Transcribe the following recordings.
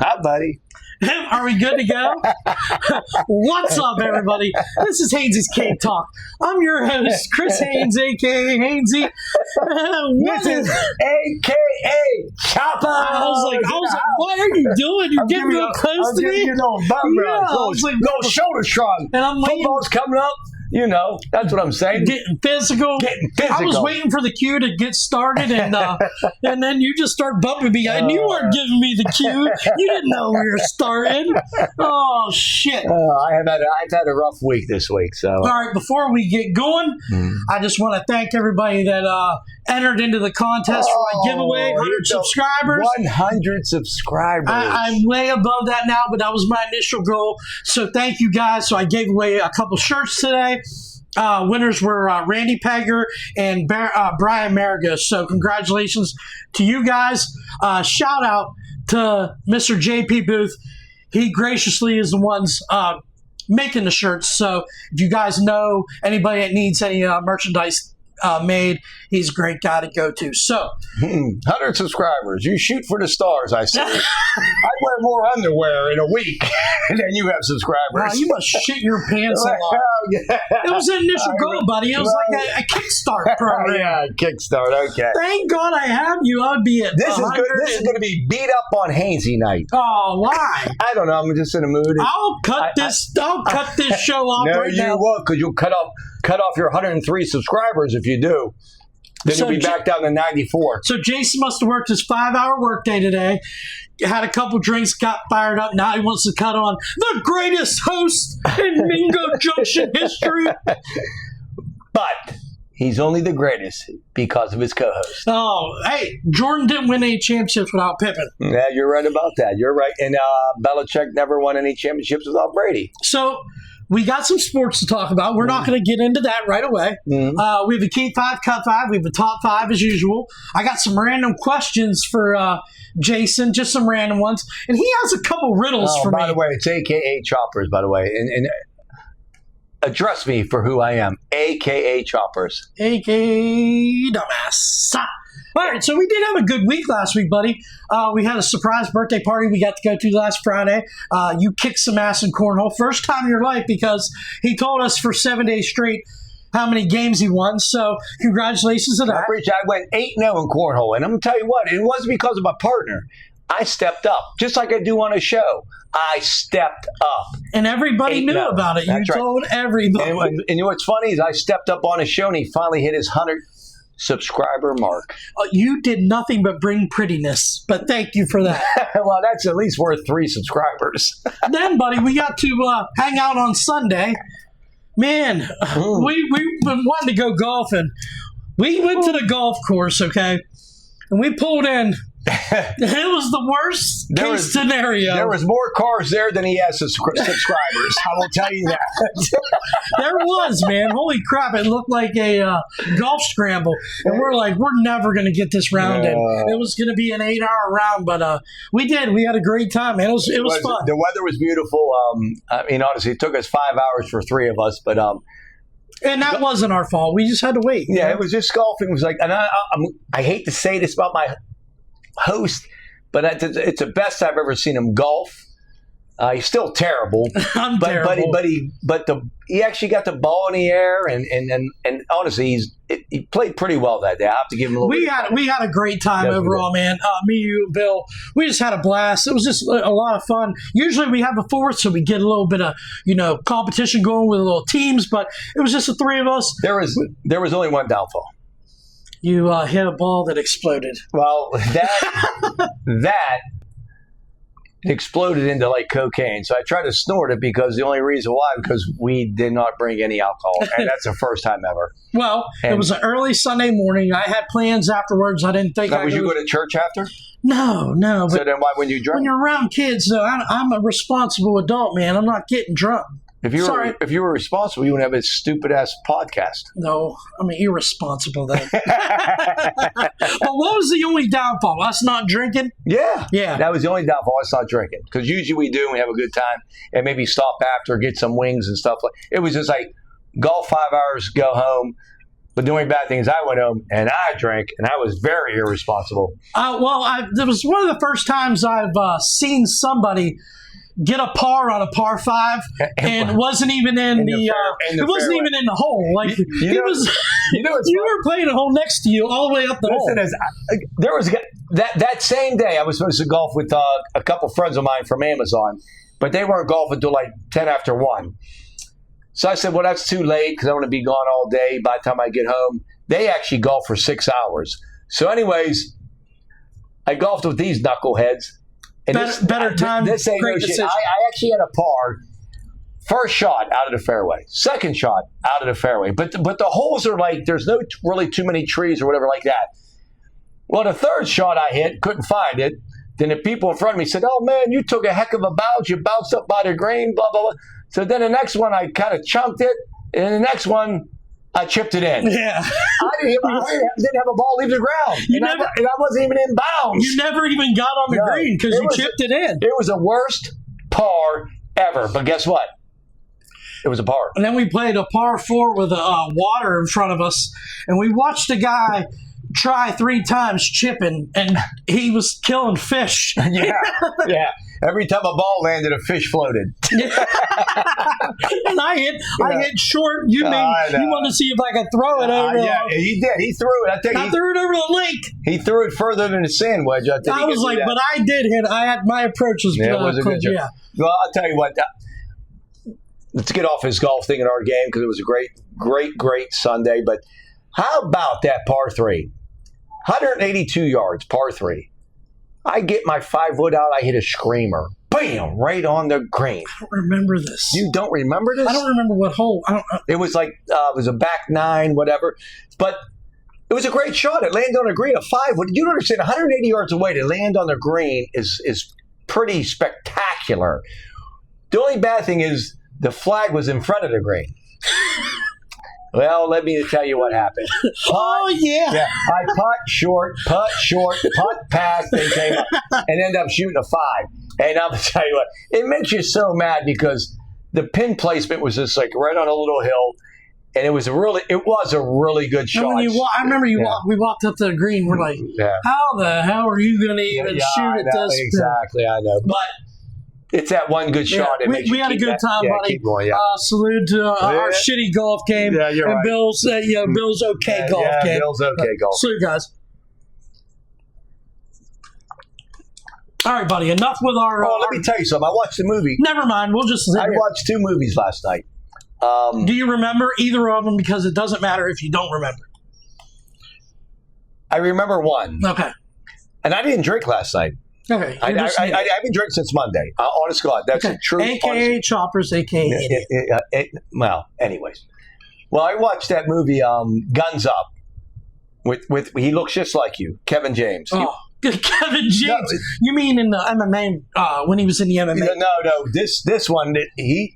Hi, buddy. Are we good to go? What's up, everybody? This is Hainsey's Cake Talk. I'm your host, Chris Haynes, a.k.a. Hainsey. This is a.k.a. Chopper. I was like, what are you doing? You're getting real close to me. You know, little shoulder shrug. And I'm waiting. Football's coming up. You know, that's what I'm saying. Getting physical. I was waiting for the cue to get started, and then you just start bumping me. And you weren't giving me the cue. You didn't know we were starting. Oh, shit. I've had a rough week this week. So, all right, before we get going, I just want to thank everybody that entered into the contest for my giveaway. 100 subscribers. 100 subscribers. I'm way above that now, but that was my initial goal. So thank you guys. So I gave away a couple shirts today. Winners were Randy Pegger and Brian Marigo. So congratulations to you guys. Shout out to Mr. JP Booth. He graciously is the ones making the shirts. So if you guys know anybody that needs any merchandise made, he's a great guy to go to. So 100 subscribers. You shoot for the stars, I say. I wear more underwear in a week than you have subscribers. Wow, you must shit your pants a lot. Yeah. It was an initial goal, buddy. It was like a Kickstart program. Yeah, Kickstart. Okay. Thank God I have you. I'd be at This is going to be beat up on Hainsey night. Oh, why? I don't know. I'm just in a mood. I'll cut this show off no, right now. you won't, because you'll cut off your 103 subscribers if you do. Then you'll be back down to 94. So Jason must have worked his 5-hour workday today. Had a couple drinks, got fired up. Now he wants to cut on the greatest host in Mingo Junction history. But he's only the greatest because of his co-host. Oh, hey, Jordan didn't win any championships without Pippen. Yeah, you're right about that. You're right. And Belichick never won any championships without Brady. So we got some sports to talk about. We're not going to get into that right away. Mm-hmm. We have a Keep 5, Cut 5. We have a Top 5 as usual. I got some random questions for Jason, just some random ones. And he has a couple riddles for me. By the way, it's a.k.a. Choppers, by the way. And address me for who I am. A.k.a. Choppers. A.k.a. Dumbass. All right, so we did have a good week last week, buddy. We had a surprise birthday party we got to go to last Friday. You kicked some ass in cornhole. First time in your life, because he told us for 7 days straight how many games he won. So congratulations to that. I went 8-0 in cornhole. And I'm going to tell you what, it wasn't because of my partner. I stepped up, just like I do on a show. I stepped up. And everybody knew about it. You told everybody. And you know what's funny is I stepped up on a show and he finally hit his 100 subscriber mark. You did nothing but bring prettiness, but thank you for that. Well, that's at least worth 3 subscribers. Then, buddy, we got to hang out on Sunday. Man, we've been wanting to go golfing. We went to the golf course, okay, and we pulled in. It was the worst case scenario. There was more cars there than he has subscribers. I will tell you that. There was, man. Holy crap. It looked like a golf scramble. And we're like, we're never going to get this round in. It was going to be an 8-hour round, but we did. We had a great time, man. It was fun. The weather was beautiful. I mean, honestly, it took us 5 hours for 3 of us, but and that wasn't our fault. We just had to wait. Yeah, it was just golfing. It was like, and I hate to say this about my host, but it's the best I've ever seen him golf. He's still terrible. I'm terrible. But he actually got the ball in the air, and honestly, he played pretty well that day. I have to give him a little. We had a great time overall, man. Me, you, Bill. We just had a blast. It was just a lot of fun. Usually we have a fourth, so we get a little bit of competition going with little teams. But it was just the 3 of us. There was only one downfall. You hit a ball that exploded. Well, that exploded into like cocaine. So I tried to snort it because the only reason why, because we did not bring any alcohol. And that's the first time ever. Well, it was an early Sunday morning. I had plans afterwards. I didn't think would you go to church after? No. So then why wouldn't you drink? When you're around kids, I'm a responsible adult, man. I'm not getting drunk. If you were responsible, you wouldn't have a stupid-ass podcast. No, I'm irresponsible then. But what was the only downfall? Us not drinking? Yeah. That was the only downfall, us not drinking. Because usually we do, and we have a good time, and maybe stop after, get some wings and stuff. It was just like, golf 5 hours, go home, But the only bad thing is I went home and I drank, and I was very irresponsible. It was one of the first times I've seen somebody get a par on a par 5, and it wasn't even in the hole. Like you were playing a hole next to you all the way up the hole. There was that same day I was supposed to golf with a couple friends of mine from Amazon, but they weren't golfing until like 10 after 1. So I said, well, that's too late because I want to be gone all day by the time I get home. They actually golf for 6 hours. So anyways, I golfed with these knuckleheads. And better time. This ain't no shit. I actually had a par. First shot out of the fairway. Second shot out of the fairway. But the holes are like, there's no really too many trees or whatever like that. Well, the third shot I hit, couldn't find it. Then the people in front of me said, oh, man, you took a heck of a bounce. You bounced up by the green, blah, blah, blah. So then the next one, I kind of chunked it. And the next one, I chipped it in. Yeah. I didn't have a ball leave the ground. I wasn't even in bounds. You never even got on the green because you chipped it in. It was the worst par ever. But guess what? It was a par. And then we played a par 4 with water in front of us. And we watched a guy try 3 times chipping, and he was killing fish. Yeah. Every time a ball landed, a fish floated. And I hit short. You wanted to see if I could throw it over. Yeah, he did. He threw it. I threw it over the lake. He threw it further than a sand wedge. I was like, but I did hit. My approach was it was a good job. Yeah. Well, I'll tell you what. Let's get off his golf thing in our game because it was a great Sunday. But how about that par 3? 182 yards, par 3. I get my 5-wood out. I hit a screamer. Bam! Right on the green. I don't remember this. You don't remember this? I don't remember what hole. It was like it was a back 9, whatever. But it was a great shot. It landed on a green, a 5-wood. You don't understand. 180 yards away to land on the green is pretty spectacular. The only bad thing is the flag was in front of the green. Well, let me tell you what happened. Yeah. I putt short, putt past, they came up and ended up shooting a 5. And I'm going to tell you what, it makes you so mad because the pin placement was just like right on a little hill, and it was a really good shot. And when I remember we walked up to the green. We're like, how the hell are you going to even shoot at this? Exactly, I know. But it's that one good shot. We had a good time, buddy. Keep going, salute to our shitty golf game. Yeah, you're and right. Bill's okay golf game. Bill's okay golf. Salute, guys. All right, buddy. Enough with our. Let me tell you something. I watched a movie. Never mind. We'll just. I watched 2 movies last night. Do you remember either of them? Because it doesn't matter if you don't remember. I remember one. Okay. And I didn't drink last night. Okay. I haven't drank since Monday. Honest to God, that's true. AKA Choppers, AKA well, anyways. Well, I watched that movie, Guns Up, with he looks just like you, Kevin James. Oh, Kevin James. No, you mean in the MMA when he was in the MMA? No. This one,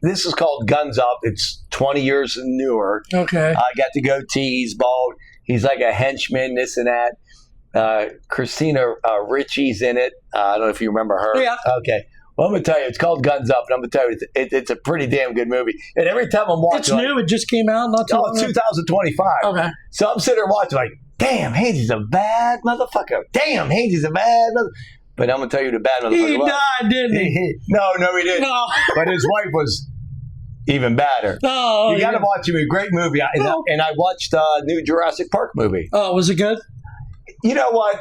this is called Guns Up. It's 20 years newer. Okay. I got the goatee. He's bald. He's like a henchman. This and that. Christina Ricci's in it. I don't know if you remember her. Yeah. Okay. Well, I'm going to tell you, it's called Guns Up, and I'm going to tell you, it's a pretty damn good movie. And every time I'm watching it's new. It just came out. Not too long. 2025. Okay. So I'm sitting there watching like, damn, Hainsey's a bad motherfucker. Damn, Hainsey's a bad motherfucker. But I'm going to tell you the bad motherfucker. He died, didn't he? No, he didn't. No. But his wife was even badder. Oh, you got to watch him. A great movie. And I watched new Jurassic Park movie. Oh, was it good? You know what?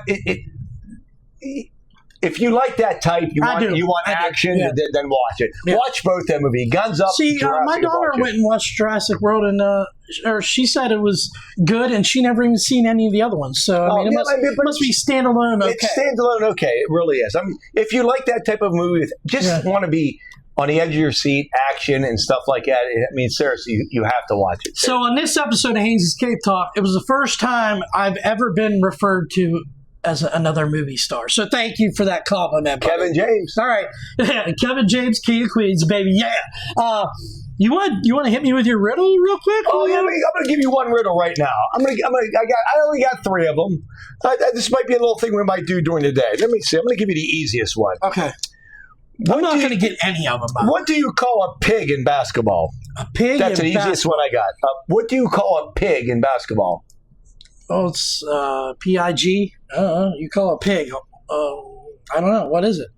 If you like that type, you want action, then watch it. Yeah. Watch both that movie, Guns Up. See, my daughter went and watched Jurassic World, and she said it was good, and she never even seen any of the other ones. So it must be standalone. Okay, it's standalone. Okay, it really is. I mean, if you like that type of movie, just want to be on the edge of your seat, action and stuff like that. I mean, seriously, you have to watch it. So on this episode of Hainsey's Cave Talk, it was the first time I've ever been referred to as another movie star. So thank you for that compliment, buddy. Kevin James. All right. Kevin James, King of Queens, baby. Yeah. You want to hit me with your riddle real quick? Oh, yeah, I'm going to give you one riddle right now. I only got 3 of them. This might be a little thing we might do during the day. Let me see. I'm going to give you the easiest one. Okay. I'm not going to get any of them out. What do you call a pig in basketball? A pig? That's the easiest one I got. What do you call a pig in basketball? Oh, it's P-I-G? You call it a pig. I don't know. What is it?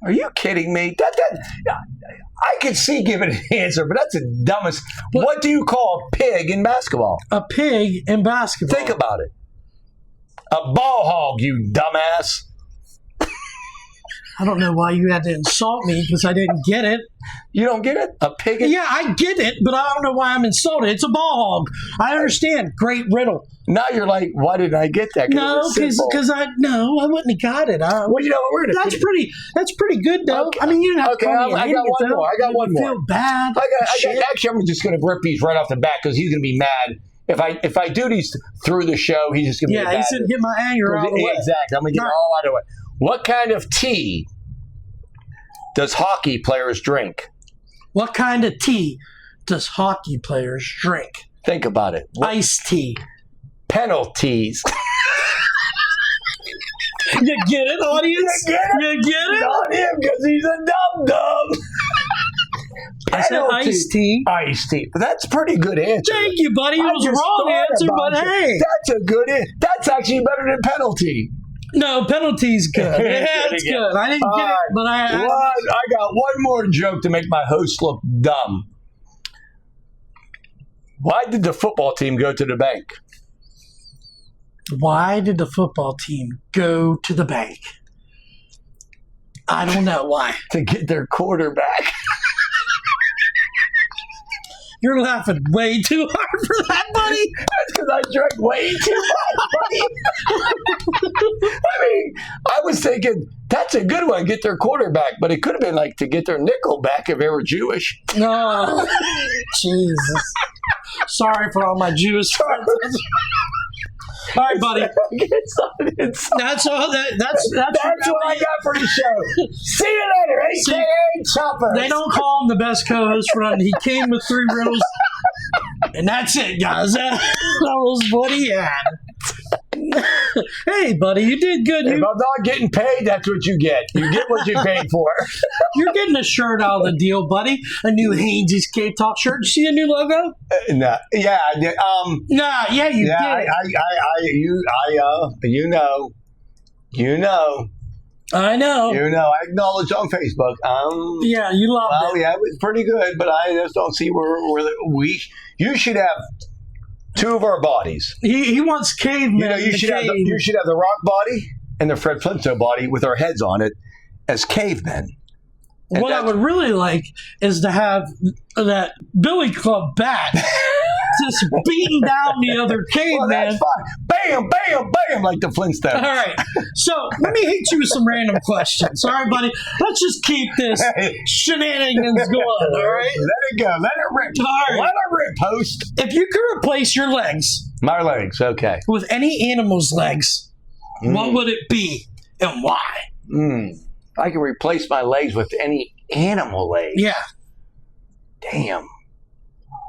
Are you kidding me? I could see giving an answer, but that's the dumbest. What do you call a pig in basketball? A pig in basketball. Think about it. A ball hog, you dumbass. I don't know why you had to insult me because I didn't get it. You don't get it? A pig? Yeah, I get it, but I don't know why I'm insulted. It's a ball hog. I understand. Great riddle. Now you're like, why didn't I get that? No, because I wouldn't have got it. Well, you know what? We're gonna. That's pretty good though. Okay. I mean, you didn't have Okay, to call me an I got idiot, one though. more. I got one more. Feel bad. Actually, I'm just going to rip these right off the bat because he's going to be mad. If I do these through the show, he's just going to be mad. Yeah, he's going to get my anger out of the way. Exactly. I'm going to get it all out of the way. What kind of tea does hockey players drink? What kind of tea does hockey players drink? Think about it. Iced tea. Penalties. You get it, audience? You get it? Not him because he's a dum-dum. I said iced tea. Iced tea. That's a pretty good answer. Thank you, buddy. It was a wrong answer, but hey. That's a good answer. That's actually better than penalty. No, penalty's good. Yeah, it's good. I didn't get it, but I got one more joke to make my host look dumb. Why did the football team go to the bank? Why did the football team go to the bank? I don't know why. To get their quarterback. You're laughing way too hard for that, buddy. That's because I drank way too much, buddy. I mean, I was thinking, that's a good one, get their quarterback. But it could have been like to get their nickel back if they were Jewish. Oh, Jesus. Sorry for all my Jewish friends. All right, buddy. That's all. That's what I got for the show. See you later, AKA Chopper. They don't call him the best co-host for nothing. He came with 3 riddles, and that's it, guys. That was what he had. Hey, buddy, you did good. If I'm not getting paid, that's what you get. You get what you paid for. You're getting a shirt out of the deal, buddy. A new Haines's Cave Talk shirt. You see a new logo? No. Yeah, I did. Yeah, you did. You know. I know. I acknowledge on Facebook. Yeah, you loved it. Yeah, it was pretty good, but I just don't see where you should have 2 of our bodies. He wants cavemen. You should have the Rock body and the Fred Flintstone body with our heads on it as cavemen. And what I would really like is to have that Billy Club bat just beating down the other caveman. Well, that's fine. Bam, bam, bam, like the Flintstones. All right. So let me hit you with some random questions. All right, buddy. Let's just keep this shenanigans going. All right. Let it go. Let it rip. All right. Let it rip, host. If you could replace your legs, my legs, okay, with any animal's legs, what would it be and why? I can replace my legs with any animal leg. Yeah. Damn.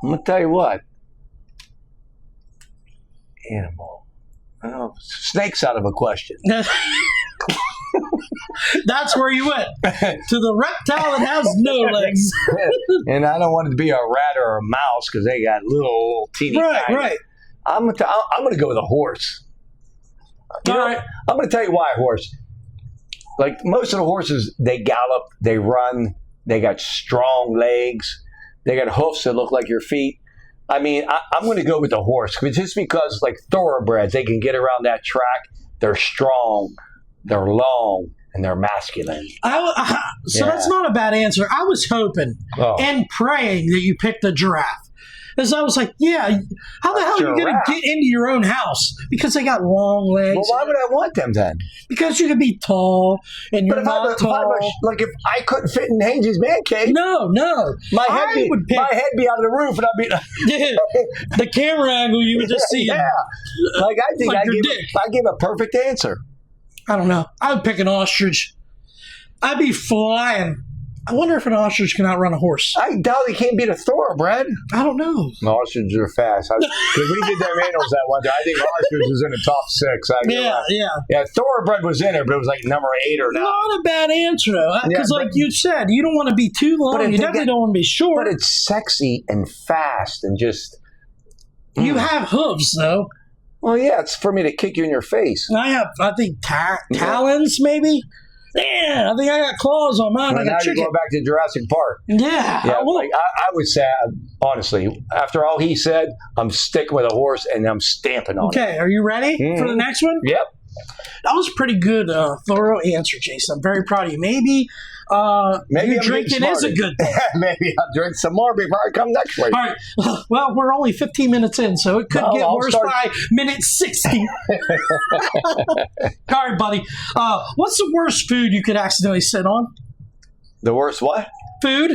I'm going to tell you what. Animal. Oh, snake's out of a question. That's where you went. To the reptile that has no legs. And I don't want it to be a rat or a mouse because they got little teeny tiny. Right. I'm going to go with a horse. All right. I'm going to tell you why a horse. Like most of the horses, they gallop, they run, they got strong legs, they got hoofs that look like your feet. I mean, I'm going to go with the horse just because, like thoroughbreds, they can get around that track. They're strong, they're long, and they're masculine. That's not a bad answer. I was hoping and praying that you picked the giraffe. Because I was like, yeah, how the hell are you going to get into your own house? Because they got long legs. Well, why would I want them then? Because you could be tall, and you're not tall. If I couldn't fit in Haines's man cave. No. My head be out of the roof, and I'd be... the camera angle, you would just see it. Yeah. Like, I think I gave a perfect answer. I don't know. I would pick an ostrich. I'd be flying I wonder if an ostrich can outrun a horse. I doubt he can't beat a thoroughbred. I don't know. No, ostriches are fast. Because we did them animals that one time. I think ostrich was in the top 6. Yeah, thoroughbred was in there, but it was like number 8 or 9. Not a bad answer, though. Because, like you said, you don't want to be too long. You definitely don't want to be short. But it's sexy and fast and just... You have hooves, though. Well, yeah, it's for me to kick you in your face. I think, talons, maybe? Yeah, I think I got claws on mine. Well, now you're going back to Jurassic Park. Yeah. Like, I would say, honestly, after all he said, I'm sticking with a horse and I'm stamping on it. Okay, are you ready for the next one? Yep. That was a pretty good, thorough answer, Jason. I'm very proud of you. Maybe you drinking is a good thing. Maybe I'll drink some more before I come next week. All right. Well, we're only 15 minutes in, so it could get worse by minute 60. All right, buddy. What's the worst food you could accidentally sit on? The worst what? Food?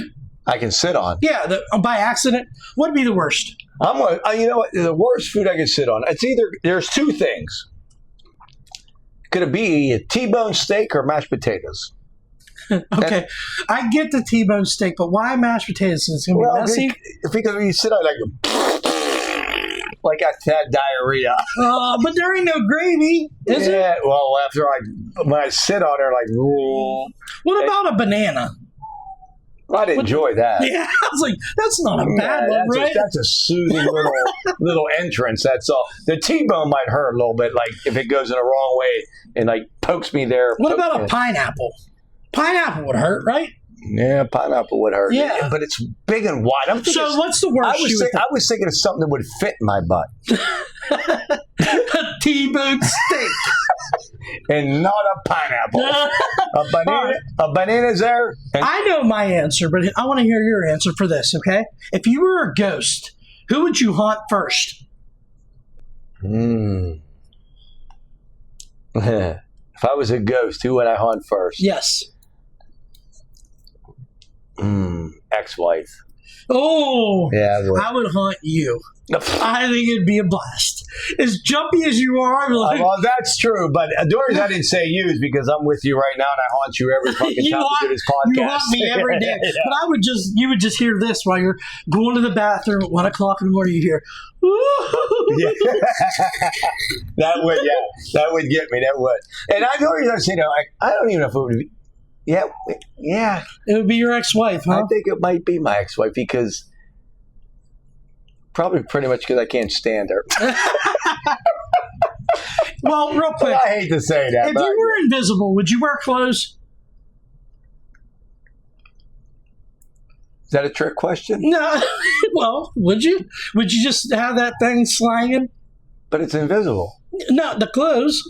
I can sit on. Yeah, by accident. What would be the worst? You know what? The worst food I can sit on. It's either, there's 2 things. Could it be a T-bone steak or mashed potatoes? Okay, I get the T-bone steak, but why mashed potatoes? It's going to be messy? Because when you sit on like I had diarrhea. But there ain't no gravy, is it? Yeah, well, when I sit on there, like... What about a banana? I'd enjoy that. Yeah, I was like, that's not a bad one, right? That's a soothing little entrance, that's all. The T-bone might hurt a little bit, like if it goes in the wrong way and like pokes me there. What about a pineapple? Pineapple would hurt, right? Yeah, pineapple would hurt. Yeah. But it's big and wide. So what's the worst? I was thinking of something that would fit in my butt. A T-bone steak. And not a pineapple. A banana's there. I know my answer, but I want to hear your answer for this, okay? If you were a ghost, who would you haunt first? If I was a ghost, who would I haunt first? Yes. Ex-wife. Oh, yeah, I would haunt you. I think it'd be a blast. As jumpy as you are. Well, that's true, but the reason I didn't say you is because I'm with you right now and I haunt you every fucking time we do this podcast. You haunt me every day. Yeah. But you would just hear this while you're going to the bathroom at 1 o'clock in the morning. You hear, yeah. That would get me. That would. And I know you're saying, I don't even know if it would be. Yeah. It would be your ex-wife, huh? I think it might be my ex-wife because probably pretty much because I can't stand her. Well, real quick. I hate to say that. If you were invisible, would you wear clothes? Is that a trick question? No. Well, would you? Would you just have that thing slanging? But it's invisible. No, the clothes.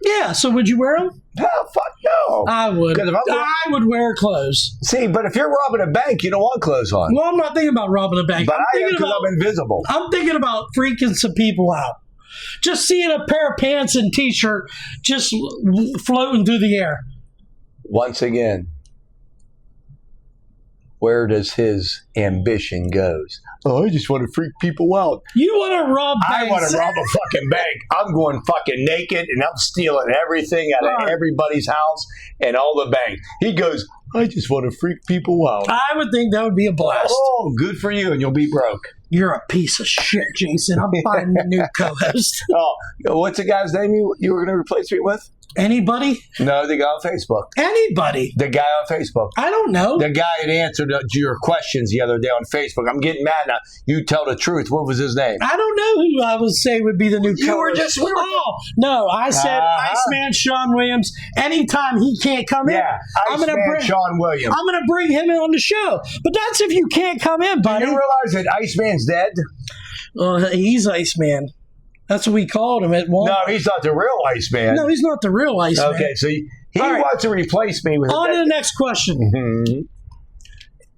Yeah, so would you wear them? Oh, fuck no. I would. I would wear clothes. See, but if you're robbing a bank, you don't want clothes on. Well, I'm not thinking about robbing a bank. But I'm invisible. I'm thinking about freaking some people out. Just seeing a pair of pants and T-shirt just floating through the air. Once again, where does his ambition goes? Oh, I just want to freak people out. You want to rob banks? I want to rob a fucking bank. I'm going fucking naked and I'm stealing everything out of everybody's house and all the banks. He goes, I just want to freak people out. I would think that would be a blast. Oh, good for you, and you'll be broke. You're a piece of shit, Jason. I'm finding a new co-host. Oh, what's the guy's name you were going to replace me with? Anybody? No, the guy on Facebook. Anybody? The guy on Facebook. I don't know. The guy that answered to your questions the other day on Facebook. I'm getting mad now. You tell the truth. What was his name? I don't know who I would say would be the new co-host. No, I said Iceman Sean Williams. Anytime he can't come in, I'm going to bring Sean Williams. I'm going to bring him in on the show. But that's if you can't come in, buddy. Do you realize that Iceman's dead? He's Iceman. That's what we called him at one. No, he's not the real Iceman. No, he's not the real Iceman. Okay, so he wants to replace me with... On to the next question. Mm-hmm.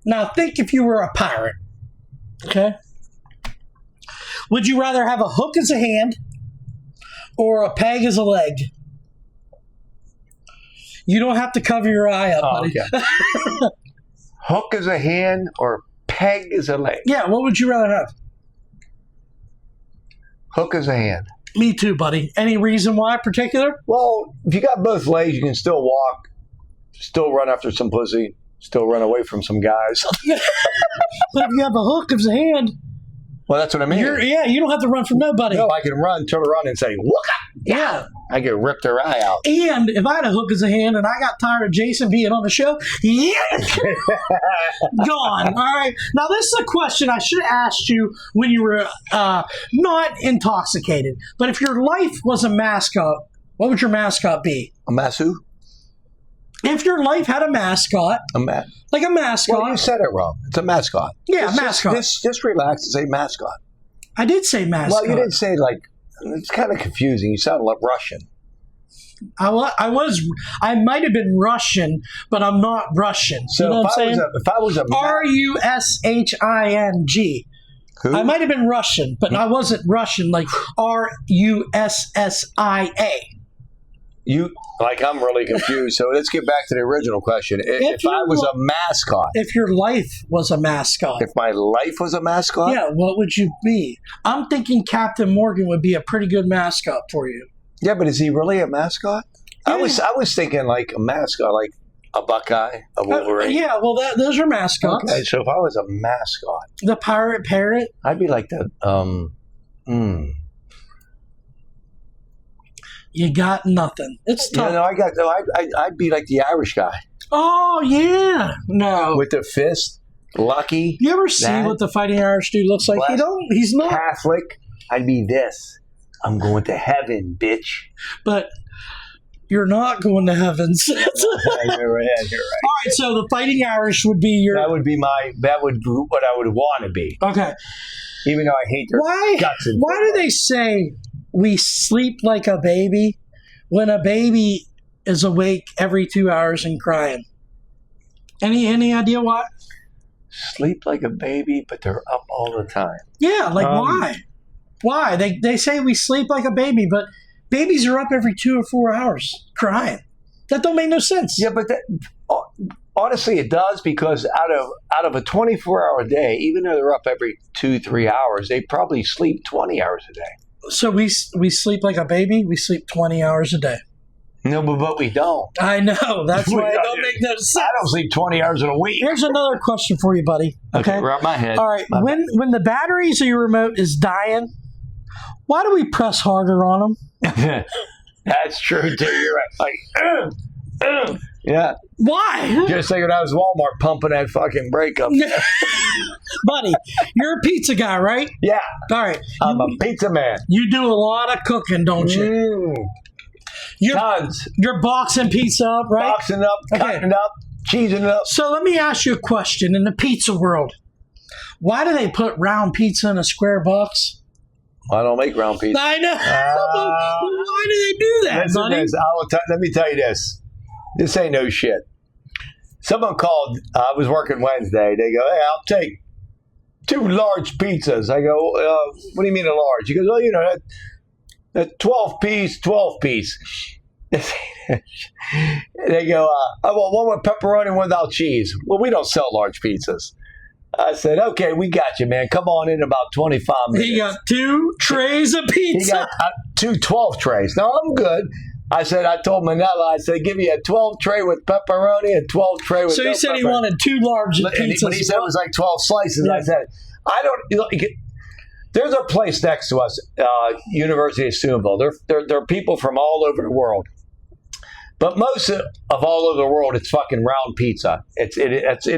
Now, think if you were a pirate, okay? Would you rather have a hook as a hand or a peg as a leg? You don't have to cover your eye up, buddy. Okay. Hook as a hand or peg as a leg? Yeah, what would you rather have? Hook as a hand. Me too, buddy. Any reason why particular? Well, if you got both legs, you can still walk, still run after some pussy, Still run away from some guys. But if you have a hook as a hand, Well, that's what I mean. you don't have to run from nobody. No, I can run, turn around, and say, "Wooka!" Yeah. I could rip their eye out. And if I had a hook as a hand and I got tired of Jason being on the show, gone. All right. Now, this is a question I should have asked you when you were not intoxicated. But if your life was a mascot, what would your mascot be? A masu? If your life had a mascot, like a mascot. Well, you said it wrong. It's a mascot. Yeah, mascot. Just relax and say mascot. I did say mascot. Well, you didn't say like. It's kind of confusing. You sound like Russian. I might have been Russian, but I'm not Russian. So you know what I'm saying? if I was a Rushing. Who? I might have been Russian, but I wasn't Russian like Russia. I'm really confused. So let's get back to the original question. If I was a mascot, if your life was a mascot, if my life was a mascot, yeah, what would you be? I'm thinking Captain Morgan would be a pretty good mascot for you. Yeah, but is he really a mascot? Yeah. I was thinking like a mascot, like a Buckeye, a Wolverine. Yeah, well, those are mascots. Okay, so if I was a mascot, The pirate parrot. I'd be like the You got nothing. It's tough. I'd be like the Irish guy Oh yeah, no. with the fist, lucky, You ever see that. what the Fighting Irish dude looks like? He's not. Catholic. I'd be this. I'm going to heaven, bitch. But you're not going to heavens. All You're right. right, so the Fighting Irish would be your. That would be what I would want to be. Okay. Even though I hate their guts. Why do they say we sleep like a baby when a baby is awake every 2 hours and crying? Any idea why? Sleep like a baby, but they're up all the time. Yeah, like why? Why? They say we sleep like a baby, but babies are up every 2 or 4 hours crying. That don't make no sense. Yeah, but honestly, it does, because out of a 24-hour day, even though they're up every 2-3 hours, they probably sleep 20 hours a day. So we sleep like a baby. We sleep 20 hours a day. No, but we don't. I know. That's why it don't make no sense. I don't sleep 20 hours in a week. Here's another question for you, buddy. Okay, Wrap my head. All right. When the batteries of your remote is dying, why do we press harder on them? That's true too. You're right. Like, yeah. Why? Just thinking I was Walmart pumping that fucking brake up. Buddy, you're a pizza guy, right? Yeah. All right. I'm a pizza man. You do a lot of cooking, don't you? Tons. You're boxing pizza up, right? Boxing up, cutting it up, cheesing it up. So let me ask you a question. In the pizza world, why do they put round pizza in a square box? I don't make round pizza. I know. Why do they do that, Listen buddy? to this. Let me tell you this. This ain't no shit. Someone called. I was working Wednesday. They go, "Hey, I'll take 2 large pizzas." I go, "What do you mean a large?" He goes, "Well, you know that 12-piece. They go, "I want one with pepperoni and one without cheese." Well, we don't sell large pizzas. I said, "Okay, we got you, man. Come on in about 25 minutes." He got 2 trays of pizza. He got 2 12 trays. No, I'm good. I told Manella, I said, give me a 12 tray with pepperoni and 12 tray with So no he said pepperoni. he wanted 2 large And pizzas. when he said it was like 12 slices, Yeah. I said, there's a place next to us, University of Steubenville. There are people from all over the world. But most of all over the world, it's fucking round pizza. It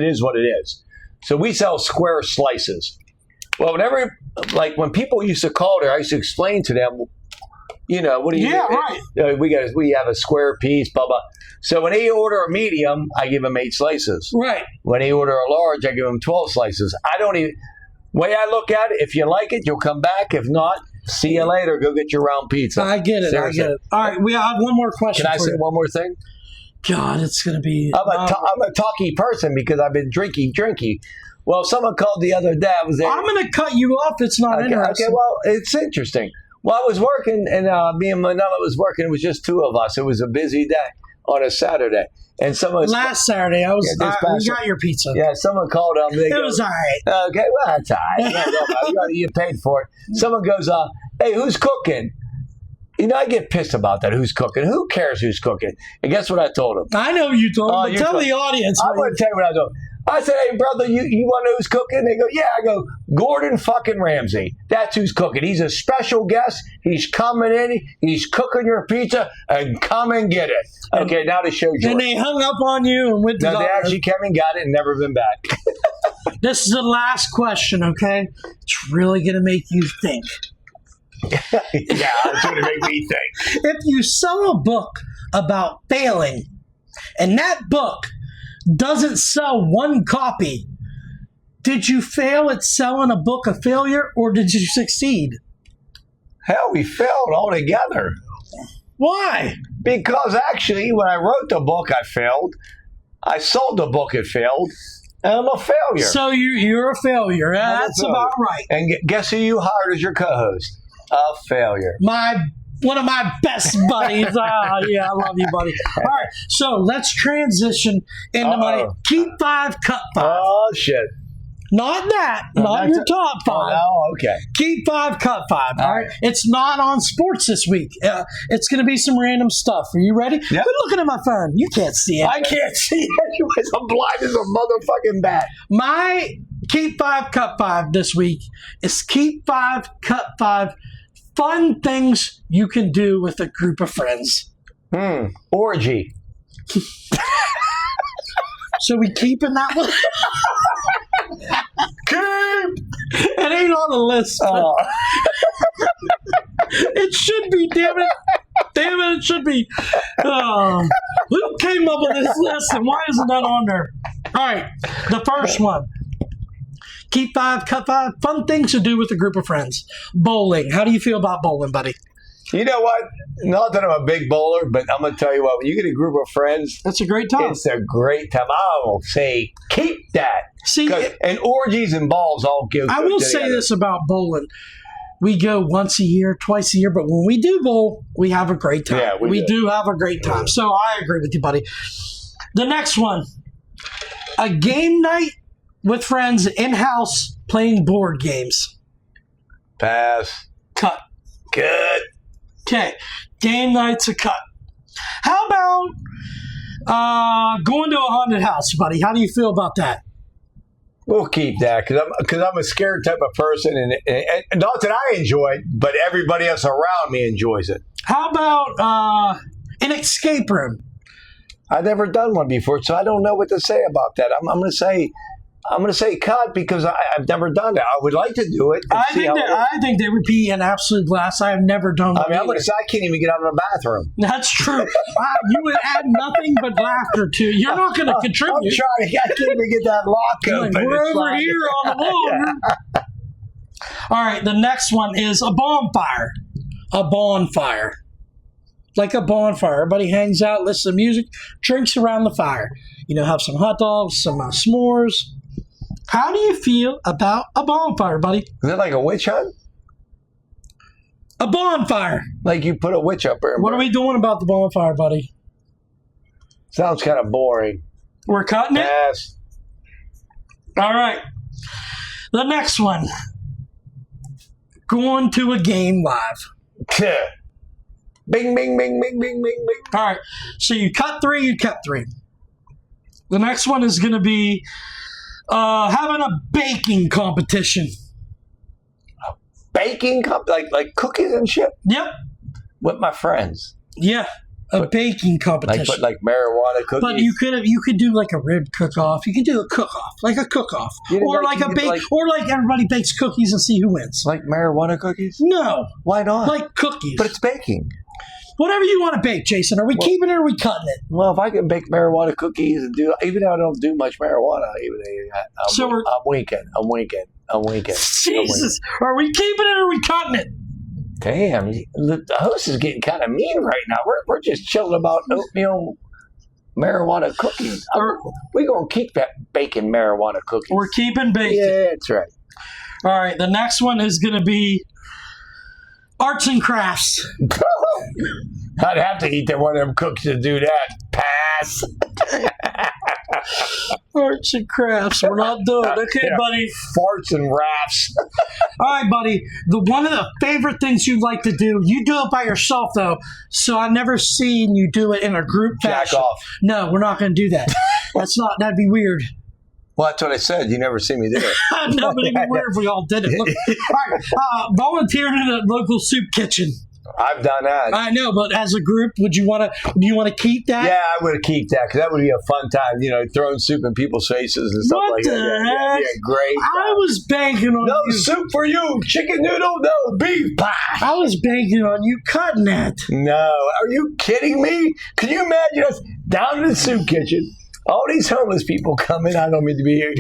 is what it is. So we sell square slices. Well, when people used to call there, I used to explain to them, you know, what do you do? Right. We have a square piece, blah, blah. So when they order a medium, I give them 8 slices. Right. When they order a large, I give them 12 slices. Way I look at it, if you like it, you'll come back. If not, see you later. Go get your round pizza. I get it. Seriously. I get it. All right. We have one more question Can I for say you. one more thing? God, it's going to be... I'm a talky person because I've been drinky. Well, someone called the other day. I was there. I'm going to cut you off. It's not interesting. Okay, well, it's interesting. Well, I was working, and me and Manella was working. It was just 2 of us. It was a busy day on a Saturday. And someone Last Saturday, we got your pizza. Yeah, someone called up. It was all right. Okay, well, that's all right. You paid for it. Someone goes, hey, who's cooking? I get pissed about that. Who's cooking? Who cares who's cooking? And guess what I told him? I know you told me, but tell the audience. I'm going to tell you what I told him. I said, hey, brother, you want to know who's cooking? They go, yeah. I go, Gordon fucking Ramsay. That's who's cooking. He's a special guest. He's coming in. He's cooking your pizza, and come and get it. Okay, now the show's yours. And they hung up on you and went to No, they actually came and got it and never been back. This is the last question, okay? It's really going to make you think. Yeah, it's going to make me think. If you sell a book about failing and that book doesn't sell one copy, did you fail at selling a book of failure or did you succeed? Hell, we failed altogether. Why? Because actually, when I wrote the book, I failed. I sold the book, it failed. And I'm a failure. So you're a failure. I'm That's a failure. about right. And guess who you hired as your co-host? A failure. One of my best buddies. Oh, yeah, I love you, buddy. All right, so let's transition into my keep 5, cut 5. Oh, shit. Not that. Not your top 5. Oh, okay. Keep 5, cut 5. All right. It's not on sports this week. It's going to be some random stuff. Are you ready? Yep. Quit looking at my phone. You can't see it. I can't see anyways. I'm blind as a motherfucking bat. My keep 5, cut 5 this week is keep 5, cut 5 fun things you can do with a group of friends. Orgy. So we keeping that one? It ain't on the list. It should be, damn it. Damn it, it should be. Who came up with this list and why isn't that on there? All right, the first one. Keep 5, cut 5. Fun things to do with a group of friends. Bowling. How do you feel about bowling, buddy? You know what? Not that I'm a big bowler, but I'm going to tell you what. When you get a group of friends, That's a great time. it's a great time. I will say keep that. See, And orgies and balls all go I will say this about bowling. We go once a year, twice a year, but when we do bowl, we have a great time. Yeah, we do have a great time. So I agree with you, buddy. The next one. A game night with friends in-house playing board games. Pass. Cut. Good. Okay. Game night's a cut. How about going to a haunted house, buddy? How do you feel about that? We'll keep that because I'm a scared type of person, and not that I enjoy it, but everybody else around me enjoys it. How about an escape room? I've never done one before, so I don't know what to say about that. I'm going to say cut because I've never done it. I would like to do it. I think they would be an absolute blast. I have never done one. I mean, I'm going to say I can't even get out of the bathroom. That's true. You would add nothing but laughter to it. You're not going to contribute. I'm trying. I can't even get that lock open. We're over here on the wall. Yeah. All right. The next one is a bonfire. A bonfire. Like a bonfire. Everybody hangs out, listens to music, drinks around the fire. Have some hot dogs, some s'mores. How do you feel about a bonfire, buddy? Is it like a witch hunt? A bonfire. Like you put a witch up there. What are we doing about the bonfire, buddy? Sounds kind of boring. We're cutting it? Yes. All right. The next one. Going to a game live. Bing, bing, bing, bing, bing, bing, bing. All right. So you cut 3, you cut 3. The next one is going to be having a baking competition. Baking like cookies and shit? Yep. With my friends. Yeah. A baking competition. Like marijuana cookies. But you could do like a rib cook-off. You could do a cook-off, like a cook-off, or like a bake, or like everybody bakes cookies and see who wins. Like marijuana cookies? No. Why not? Like cookies. But it's baking. Whatever you want to bake, Jason. Are we keeping it or are we cutting it? Well, if I can bake marijuana cookies and even though I don't do much marijuana, I'm winking. Jesus, are we keeping it or are we cutting it? Damn, the host is getting kind of mean right now. We're just chilling about oatmeal marijuana cookies. We're going to keep that baking marijuana cookies. We're keeping baking. Yeah, that's right. All right, the next one is going to be arts and crafts. I'd have to eat one of them cookies to do that. Pass. Arts and crafts. We're not done. Okay, Yeah. buddy. Farts and raps. All right, buddy. One of the favorite things you like to do, you do it by yourself, though. So I've never seen you do it in a group Jack fashion. off. No, we're not going to do that. That'd be weird. Well, that's what I said. You never see me do it. No, but it'd be weird if we all did it. Look, all right, volunteering in a local soup kitchen. I've done that. I know, but as a group, do you want to keep that? Yeah, I would keep that because that would be a fun time. Throwing soup in people's faces and stuff What like the that. heck? Yeah, great. I was banking on No you. soup for you. Chicken noodle, no beef pie. I was banking on you cutting that. No, are you kidding me? Can you imagine us down in the soup kitchen? All these homeless people come in. I don't mean to be here.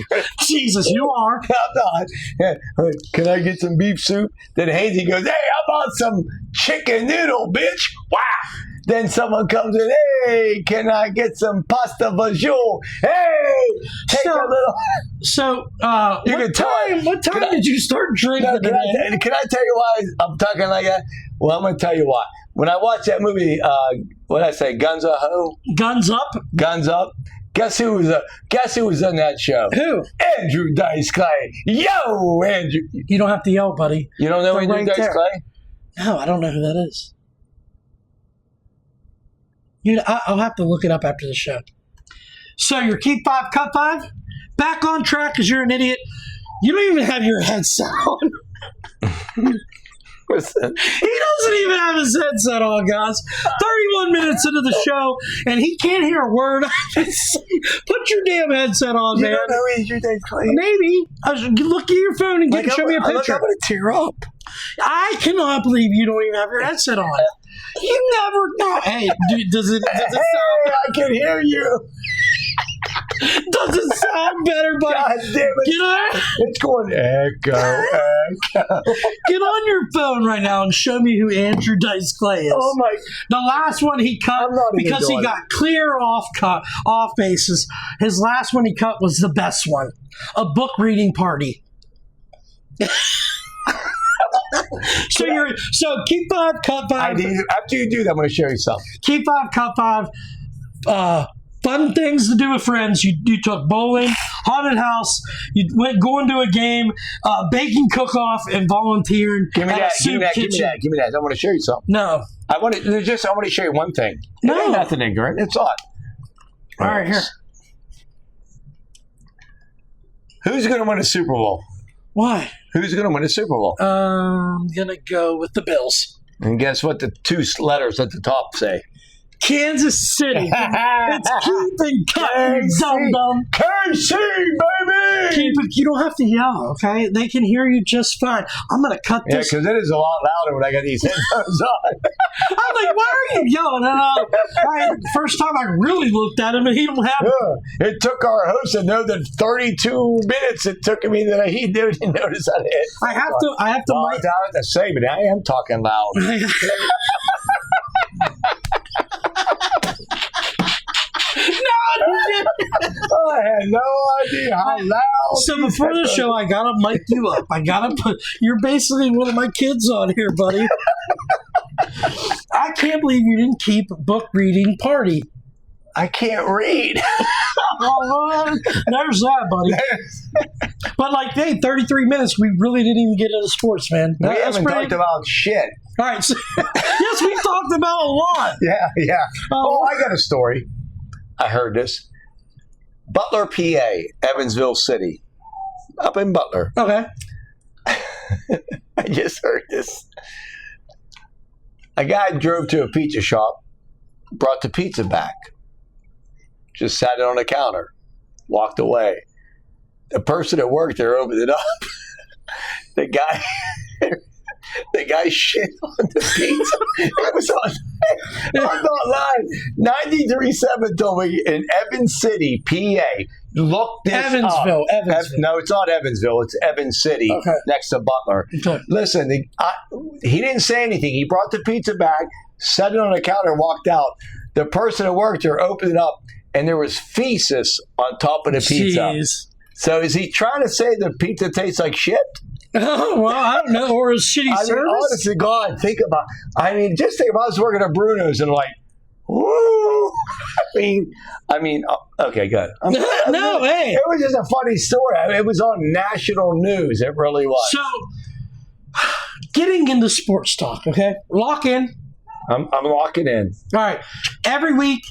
Jesus, you are. I'm not. Yeah. Can I get some beef soup? Then Hazy goes, hey, how about some chicken noodle, bitch? Wow. Then someone comes in, hey, can I get some pasta vajol? Hey, take a little. So, You can tell what time did you start drinking No, today? can I tell you why I'm talking like that? Well, I'm going to tell you why. When I watched that movie, what did I say, Guns a Ho? Guns up? Guns Up. Guess who was on that show? Who? Andrew Dice Clay. Yo, Andrew. You don't have to yell, buddy. You don't know They're Andrew right Dice there. Clay? No, I don't know who that is. I'll have to look it up after the show. So your keep 5, cut 5? Back on track because you're an idiot. You don't even have your headset on. Listen, He doesn't even have his headset on, guys. 31 minutes into the show, and he can't hear a word I say. Put your damn headset on, you man. don't know Andrew Dice Clay? Maybe. Look at your phone and show me a picture. I'm going to tear up. I cannot believe you don't even have your headset on. You never know. Hey, does it Hey, sound, I can hear you. does it sound better, buddy? God damn it. It's going echo. Get on your phone right now and show me who Andrew Dice Clay is. Oh, my. The last one he cut I'm not even because he doing got clear off bases. His last one he cut was the best one, a book reading party. So keep 5, cut 5. After you do that, I'm going to show you something. Keep 5, cut 5. Fun things to do with friends. You took bowling, haunted house. You went going to a game, baking cook-off, and volunteering Give me at that. a soup kitchen. Give me that. I want to show you something. No. I want to show you one thing. It No. ain't nothing ignorant. It's odd. All right, here. Who's going to win a Super Bowl? Why? Who's going to win a Super Bowl? I'm gonna go with the Bills. And guess what the 2 letters at the top say? Kansas City. It's keep and cut, you dum dum. KC, baby! Keep it. You don't have to yell, okay? They can hear you just fine. I'm gonna cut Yeah, this. because it is a lot louder when I got these headphones on. I'm like, why are you yelling? And first time I really looked at him, and he don't have. It took our host to know that 32 minutes it took me that he didn't notice I hit. I have to. Well, I don't have to say, but I am talking loud. I had no idea how loud. So before the show, I gotta mic you up. I gotta put. You're basically one of my kids on here, buddy. I can't believe you didn't keep book reading party. I can't read. There's that, buddy. But like, hey, 33 minutes. We really didn't even get into sports, man. We haven't talked about shit. All right. So, yes, we talked about a lot. Yeah. Oh, I got a story. I heard this. Butler, PA, Evansville City, up in Butler. Okay. I just heard this. A guy drove to a pizza shop, brought the pizza back, just sat it on the counter, walked away. The person that worked there opened it up. The guy shit on the pizza. It was on. I'm not lying. 93.7 told me in Evans City, PA. Look this Evansville. up. Evansville. No, it's not Evansville. It's Evans City, Okay. next to Butler. Okay. Listen, he didn't say anything. He brought the pizza back, set it on the counter, and walked out. The person that worked there opened it up, and there was feces on top of the pizza. Jeez. So is he trying to say the pizza tastes like shit? Oh, well, I don't know. Or a shitty I mean, service. honest to God, just think if I was working at Bruno's and like, woo, Okay, good. No, hey. It was just a funny story. It was on national news. It really was. So, getting into sports talk, okay? Lock in. I'm locking in. All right. Every week,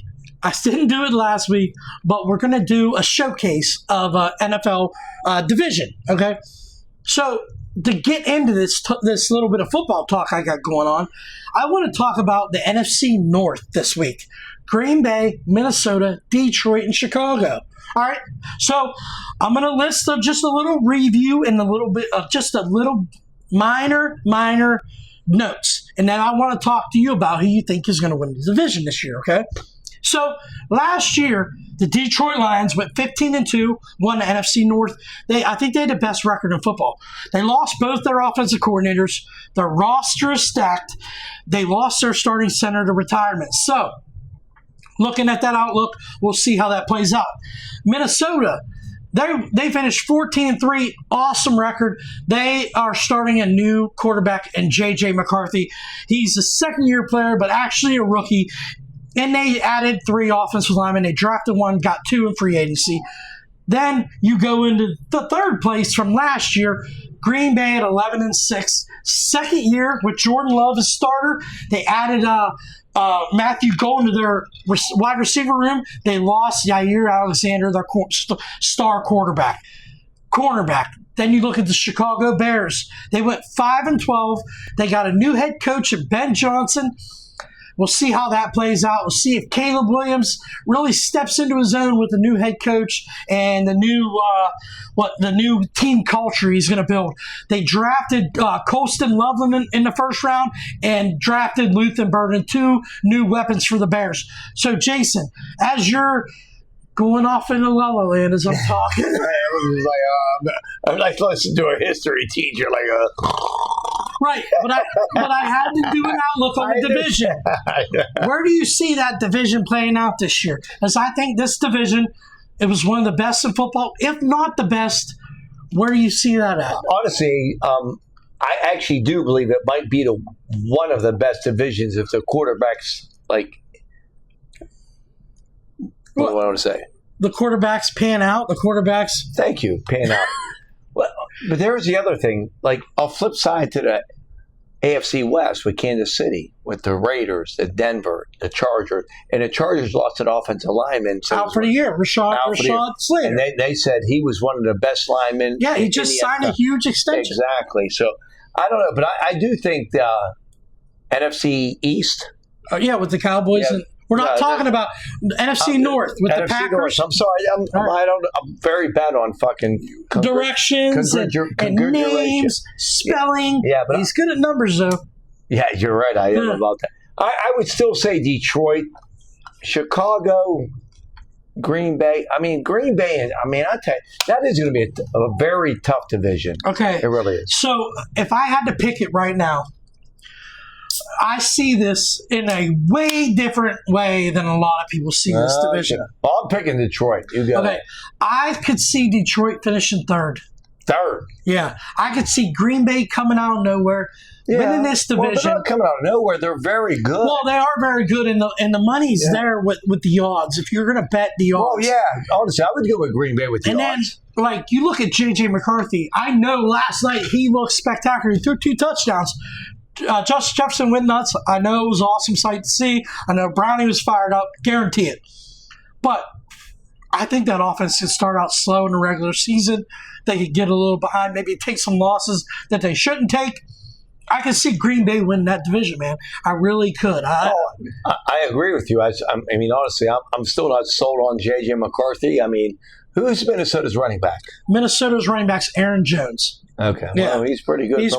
I didn't do it last week, but we're going to do a showcase of NFL division, okay? So, to get into this little bit of football talk I got going on, I want to talk about the NFC North this week. Green Bay, Minnesota, Detroit, and Chicago. All right. So I'm going to list just a little review and a little bit of just a little minor notes. And then I want to talk to you about who you think is going to win the division this year. Okay. So last year, the Detroit Lions went 15-2, won the NFC North. I think they had the best record in football. They lost both their offensive coordinators. Their roster is stacked. They lost their starting center to retirement. So, looking at that outlook, we'll see how that plays out. Minnesota, they finished 14-3, awesome record. They are starting a new quarterback in J.J. McCarthy. He's a second-year player, but actually a rookie. And they added 3 offensive linemen. They drafted 1, got 2 in free agency. Then you go into the third place from last year, Green Bay at 11-6. Second year with Jordan Love as starter. They added Matthew Golden to their wide receiver room. They lost Jair Alexander, their star cornerback. Then you look at the Chicago Bears. They went 5-12. They got a new head coach, Ben Johnson. We'll see how that plays out. We'll see if Caleb Williams really steps into his own with the new head coach and the new team culture he's going to build. They drafted Colston Loveland in the first round and drafted Luthen Burden, 2 new weapons for the Bears. So, Jason, as you're going off into La La Land as I'm talking, I'm like listening to a history teacher, right? But I had to do an outlook on the division. Where do you see that division playing out this year? Because I think this division, it was one of the best in football, if not the best. Where do you see that at? Honestly, I actually do believe it might be one of the best divisions if the quarterbacks What do I want to say? The quarterbacks pan out. The quarterbacks. Thank you, pan out. Well, but there's the other thing. I'll flip side to the AFC West with Kansas City, with the Raiders, the Denver, the Chargers, and the Chargers lost an offensive lineman out for the year. Rashad Slater. And they said he was one of the best linemen. Yeah, he just signed a huge extension. Exactly. So I don't know, but I do think the NFC East. With the Cowboys and. We're not talking about NFC North with NFC the Packers. North. I'm sorry. I'm very bad on fucking directions and names, spelling. Yeah, but he's good at numbers, though. Yeah, you're right. I am about that. I would still say Detroit, Chicago, Green Bay. Green Bay. I tell you, that is going to be a very tough division. Okay, it really is. So if I had to pick it right now, I see this in a way different way than a lot of people see this division. Well, I'm picking Detroit. You go. Okay. I could see Detroit finishing third. Third? Yeah. I could see Green Bay coming out of nowhere, winning this division. Well, they're not coming out of nowhere. They're very good. Well, they are very good, and the money's there with the odds. If you're going to bet the odds. Oh, yeah. Honestly, I would go with Green Bay with the odds. And then, you look at J.J. McCarthy. I know last night he looked spectacular. He threw 2 touchdowns. Justin Jefferson went nuts. I know it was an awesome sight to see. I know Brownie was fired up. Guarantee it. But I think that offense can start out slow in the regular season. They could get a little behind, maybe take some losses that they shouldn't take. I could see Green Bay win that division, man. I really could. I agree with you. Honestly, I'm still not sold on J.J. McCarthy. Who's Minnesota's running back? Minnesota's running back's Aaron Jones. Okay. Yeah. Well, he's pretty good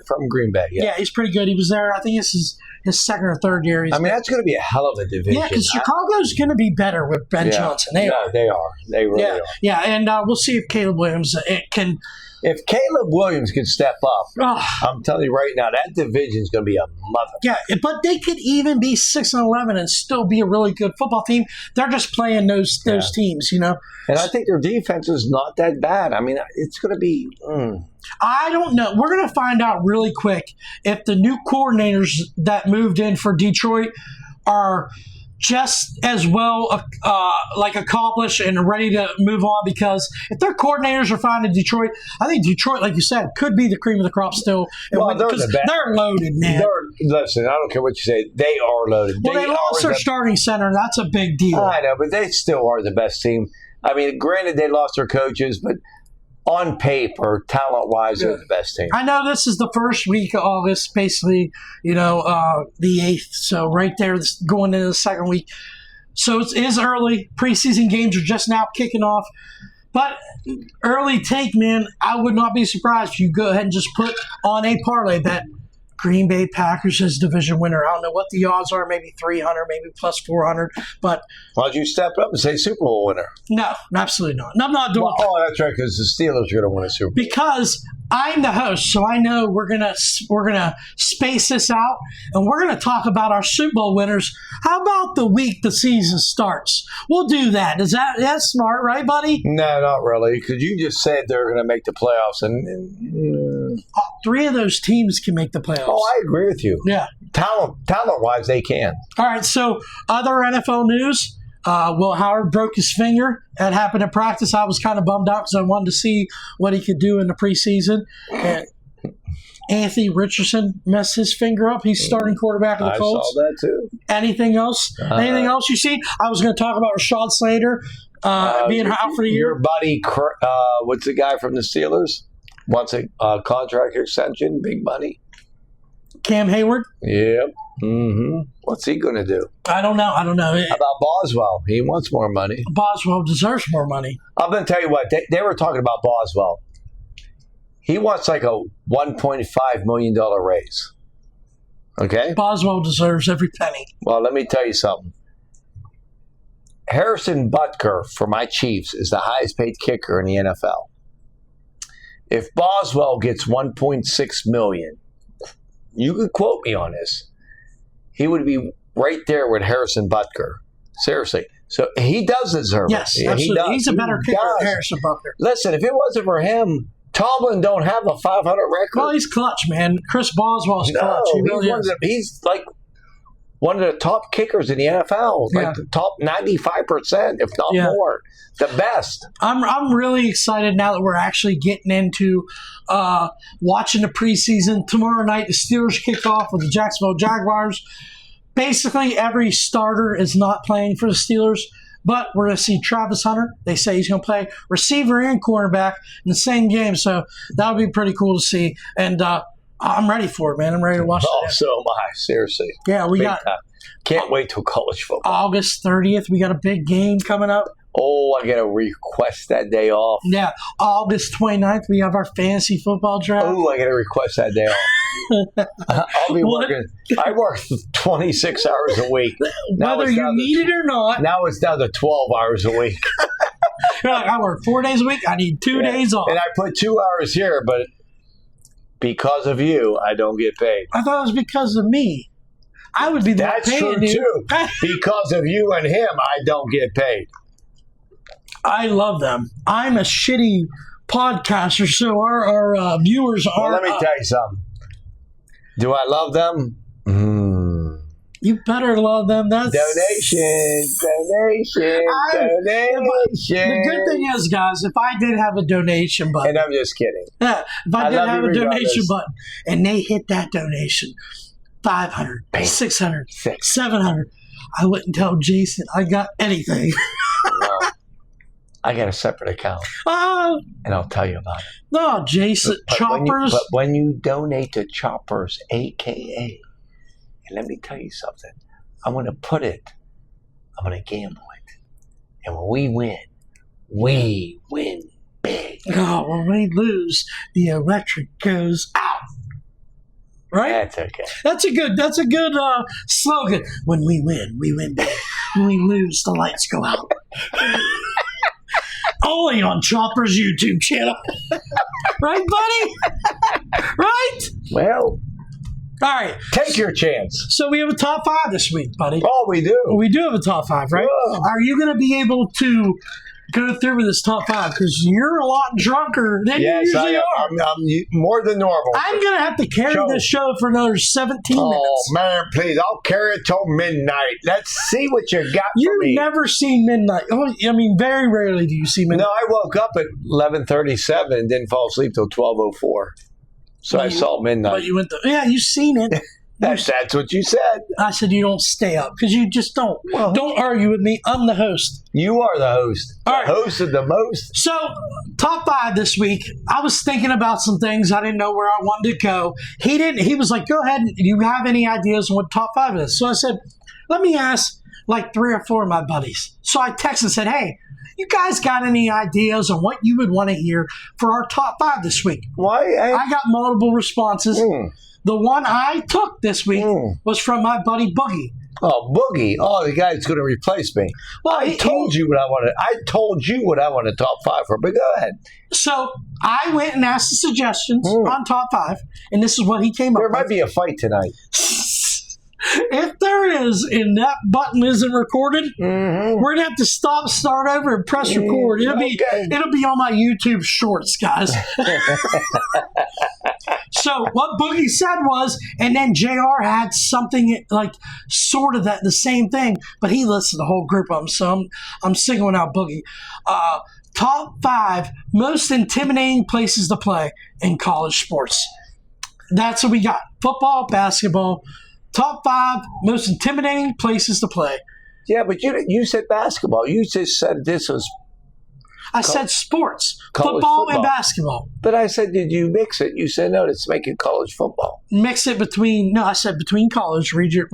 from Green Bay. Yeah, he's pretty good. He was there. I think this is his second or third year. That's going to be a hell of a division. Yeah, because Chicago's going to be better with Ben Johnson. They are. They are. They really are. Yeah, and we'll see if Caleb Williams can. If Caleb Williams can step up, I'm telling you right now, that division is going to be a mother. Yeah, but they could even be 6-11 and still be a really good football team. They're just playing those teams, And I think their defense is not that bad. It's going to be. I don't know. We're going to find out really quick if the new coordinators that moved in for Detroit are just as well accomplished and ready to move on, because if their coordinators are fine in Detroit, I think Detroit, like you said, could be the cream of the crop still. Well, they're the best. They're loaded, man. Listen, I don't care what you say. They are loaded. Well, they lost their starting center. That's a big deal. I know, but they still are the best team. I mean, granted, they lost their coaches, but on paper, talent-wise, they're the best team. I know this is the first week of August, basically, the 8th. So right there, going into the second week. So it is early. Preseason games are just now kicking off. But early take, man, I would not be surprised if you go ahead and just put on a parlay bet Green Bay Packers as division winner. I don't know what the odds are, maybe 300, maybe plus 400. But why don't you step up and say Super Bowl winner? No, absolutely not. I'm not doing that. Oh, that's right, because the Steelers are going to win a Super Bowl. Because I'm the host, so I know we're gonna space this out, and we're gonna talk about our Super Bowl winners. How about the week the season starts? We'll do that. That's smart, right, buddy? No, not really, because you just said they're going to make the playoffs, and 3 of those teams can make the playoffs. Oh, I agree with you. Yeah, talent-wise, they can. All right. So, other NFL news. Will Howard broke his finger. That happened in practice. I was kind of bummed out because I wanted to see what he could do in the preseason. And Anthony Richardson messed his finger up. He's starting quarterback of the Colts. I saw that too. Anything else? Anything else you see? I was going to talk about Rashad Slater being out for the year. Your buddy, what's the guy from the Steelers? Wants a contract extension, big money. Cam Hayward? Yep. Mm-hmm. What's he going to do? I don't know. How about Boswell? He wants more money. Boswell deserves more money. I'm going to tell you what. They were talking about Boswell. He wants like a $1.5 million raise. Okay? Boswell deserves every penny. Well, let me tell you something. Harrison Butker for my Chiefs is the highest paid kicker in the NFL. If Boswell gets $1.6 million, you can quote me on this, he would be right there with Harrison Butker. Seriously. So he does deserve it. Yes, absolutely. He's a better kicker than Harrison Butker. Listen, if it wasn't for him, Tomlin don't have a 500 record. Well, he's clutch, man. Chris Boswell's clutch. He's like one of the top kickers in the NFL. Like the top 95%, if not more. The best. I'm really excited now that we're actually getting into watching the preseason. Tomorrow night, the Steelers kick off with the Jacksonville Jaguars. Basically, every starter is not playing for the Steelers, but we're going to see Travis Hunter. They say he's going to play receiver and cornerback in the same game, so that would be pretty cool to see. And I'm ready for it, man. I'm ready to watch it. Oh, so am I. Seriously. Yeah, we got can't wait till college football. August 30th, we got a big game coming up. Oh, I got to request that day off. Yeah, August 29th, we have our fantasy football draft. Oh, I got to request that day off. I'll be working. I work 26 hours a week. Whether you need it or not. Now it's down to 12 hours a week. You're like, I work 4 days a week. I need 2 days off. And I put 2 hours here, but because of you, I don't get paid. I thought it was because of me. I would be the one paying you. That's true, too. Because of you and him, I don't get paid. I love them. I'm a shitty podcaster, so our viewers are. Well, let me tell you something. Do I love them? You better love them. That's donation. The good thing is, guys, if I did have a donation button, and I'm just kidding. If I did have a donation button, and they hit that donation, 500, 600, 700, I wouldn't tell Jason I got anything. No. I got a separate account, and I'll tell you about it. No, Jason, Choppers. But when you donate to Choppers, a.k.a., and let me tell you something, I'm going to gamble it. And when we win big. Oh, when we lose, the electric goes out. Right? That's okay. That's a good slogan. When we win big. When we lose, the lights go out. Only on Chopper's YouTube channel. Right, buddy? Right? Well, all right. Take your chance. So we have a top 5 this week, buddy. Oh, we do. We do have a top 5, right? Yeah. Are you going to be able to go through with this top 5 because you're a lot drunker than you Yes, usually are. I'm more than normal. I'm going to have to carry this show for another 17 Oh, minutes. man, please. I'll carry it till midnight. Let's see what you got for You've me. never seen midnight. Oh, I mean, very rarely do you see midnight. No, I woke up at 11:37 and didn't fall asleep till 12:04. So I saw midnight. But you went to, yeah, you've seen it. That's what you said. I said you don't stay up because you just don't. Well- Don't argue with me. I'm the host. You are the host. All right. The host of the most. So, top 5 this week. I was thinking about some things. I didn't know where I wanted to go. He didn't. He was like, "Go ahead. Do you have any ideas on what top 5 is?" So I said, "Let me ask like 3 or 4 of my buddies." So I texted and said, "Hey, you guys got any ideas on what you would want to hear for our top 5 this week?" Why? I got multiple responses. The one I took this week was from my buddy Boogie. Oh, Boogie. Oh, the guy that's going to replace me. Well, I told you what I wanted. I told you what I wanted top 5 for, but go ahead. So I went and asked the suggestions on top 5, and this is what he came There up might with. be a fight tonight. If there is, and that button isn't recorded, we're gonna have to stop, start over, and press record. It'll be on my YouTube Shorts, guys. So what Boogie said was, and then JR had something like sort of the same thing, but he listed the whole group of them. So I'm singling out Boogie. Top 5 most intimidating places to play in college sports. That's what we got: football, basketball. Top 5 most intimidating places to play. Yeah, but you said basketball. You just said this was. I said sports, college football and football. basketball. But I said, did you mix it? You said, no, let's make it college football. Mix it between. No, I said between college. Read your